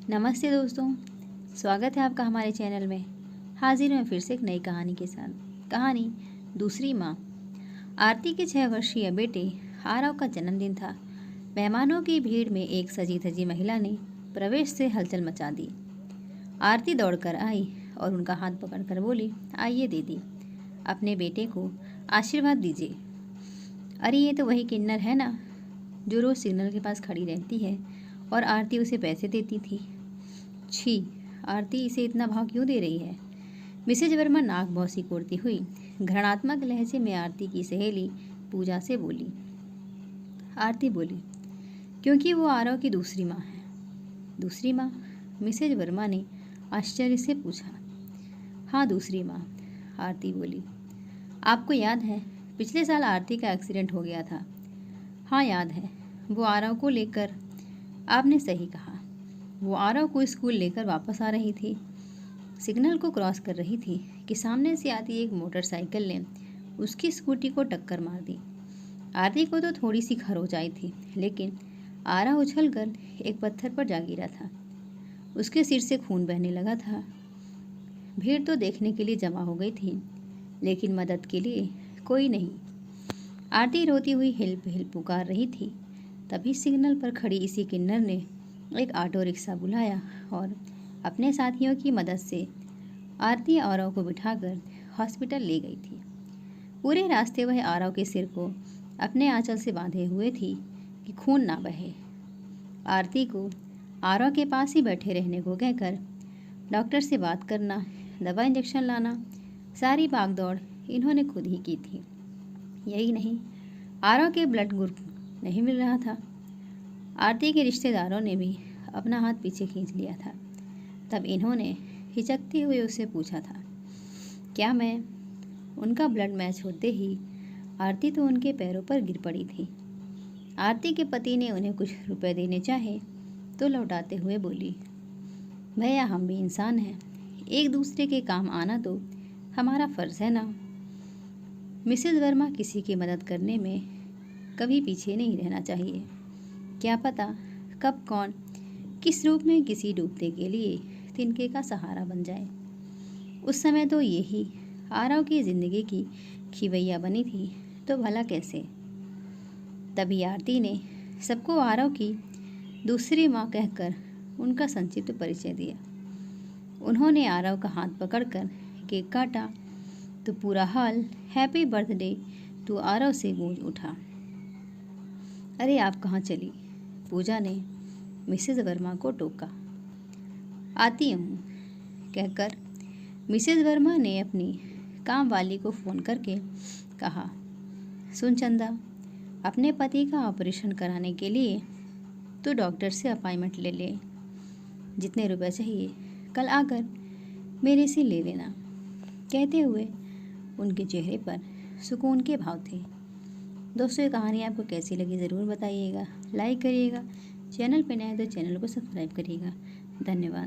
नमस्ते दोस्तों, स्वागत है आपका हमारे चैनल में। हाजिर हूँ फिर से एक नई कहानी के साथ। कहानी दूसरी माँ। आरती के 6 वर्षीय बेटे आरव का जन्मदिन था। मेहमानों की भीड़ में एक सजी धजी महिला ने प्रवेश से हलचल मचा दी। आरती दौड़कर आई और उनका हाथ पकड़कर बोली, आइए दीदी, अपने बेटे को आशीर्वाद दीजिए। अरे ये तो वही किन्नर है ना, जो रोज़ सिग्नल के पास खड़ी रहती है और आरती उसे पैसे देती थी। छी, आरती इसे इतना भाव क्यों दे रही है? मिसेज वर्मा नाक बहुत सिकोड़ती हुई घृणात्मक लहजे में आरती की सहेली पूजा से बोली। आरती बोली, क्योंकि वो आरव की दूसरी माँ है। दूसरी माँ? मिसेज वर्मा ने आश्चर्य से पूछा। हाँ, दूसरी माँ, आरती बोली। आपको याद है पिछले साल आरती का एक्सीडेंट हो गया था? हाँ याद है। वो आरव को लेकर, आपने सही कहा, वो आरव को स्कूल लेकर वापस आ रही थी। सिग्नल को क्रॉस कर रही थी कि सामने से आती एक मोटरसाइकिल ने उसकी स्कूटी को टक्कर मार दी। आरती को तो थोड़ी सी खरोच आई थी, लेकिन आरव उछलकर एक पत्थर पर जा गिरा था। उसके सिर से खून बहने लगा था। भीड़ तो देखने के लिए जमा हो गई थी, लेकिन मदद के लिए कोई नहीं। आरती रोती हुई हेल्प हेल्प पुकार रही थी। तभी सिग्नल पर खड़ी इसी किन्नर ने एक ऑटो रिक्शा बुलाया और अपने साथियों की मदद से आरती आरव को बिठाकर हॉस्पिटल ले गई थी। पूरे रास्ते वह आरव के सिर को अपने आंचल से बांधे हुए थी कि खून ना बहे। आरती को आरव के पास ही बैठे रहने को कहकर डॉक्टर से बात करना, दवा इंजेक्शन लाना, सारी भागदौड़ इन्होंने खुद ही की थी। यही नहीं, आरव के ब्लड ग्रुप नहीं मिल रहा था। आरती के रिश्तेदारों ने भी अपना हाथ पीछे खींच लिया था। तब इन्होंने हिचकते हुए उससे पूछा था, क्या मैं? उनका ब्लड मैच होते ही आरती तो उनके पैरों पर गिर पड़ी थी। आरती के पति ने उन्हें कुछ रुपए देने चाहे तो लौटाते हुए बोली, भैया हम भी इंसान हैं, एक दूसरे के काम आना तो हमारा फ़र्ज़ है ना। मिसेज वर्मा किसी की मदद करने में कभी पीछे नहीं रहना चाहिए। क्या पता कब कौन किस रूप में किसी डूबते के लिए तिनके का सहारा बन जाए। उस समय तो यही आरव की ज़िंदगी की खिवैया बनी थी, तो भला कैसे। तभी आरती ने सबको आरव की दूसरी माँ कहकर उनका संक्षिप्त परिचय दिया। उन्होंने आरव का हाथ पकड़कर केक काटा तो पूरा hall happy birthday to Aarav से गूंज उठा। अरे आप कहाँ चली? पूजा ने मिसेज वर्मा को टोका। आती हूँ, कहकर मिसेज वर्मा ने अपनी काम वाली को फ़ोन करके कहा, सुन चंदा, अपने पति का ऑपरेशन कराने के लिए तो डॉक्टर से अपॉइंटमेंट ले ले। जितने रुपए चाहिए कल आकर मेरे से ले लेना। कहते हुए उनके चेहरे पर सुकून के भाव थे। दोस्तों, ये कहानी आपको कैसी लगी ज़रूर बताइएगा। लाइक करिएगा, चैनल पर नए हैं तो चैनल को सब्सक्राइब करिएगा। धन्यवाद।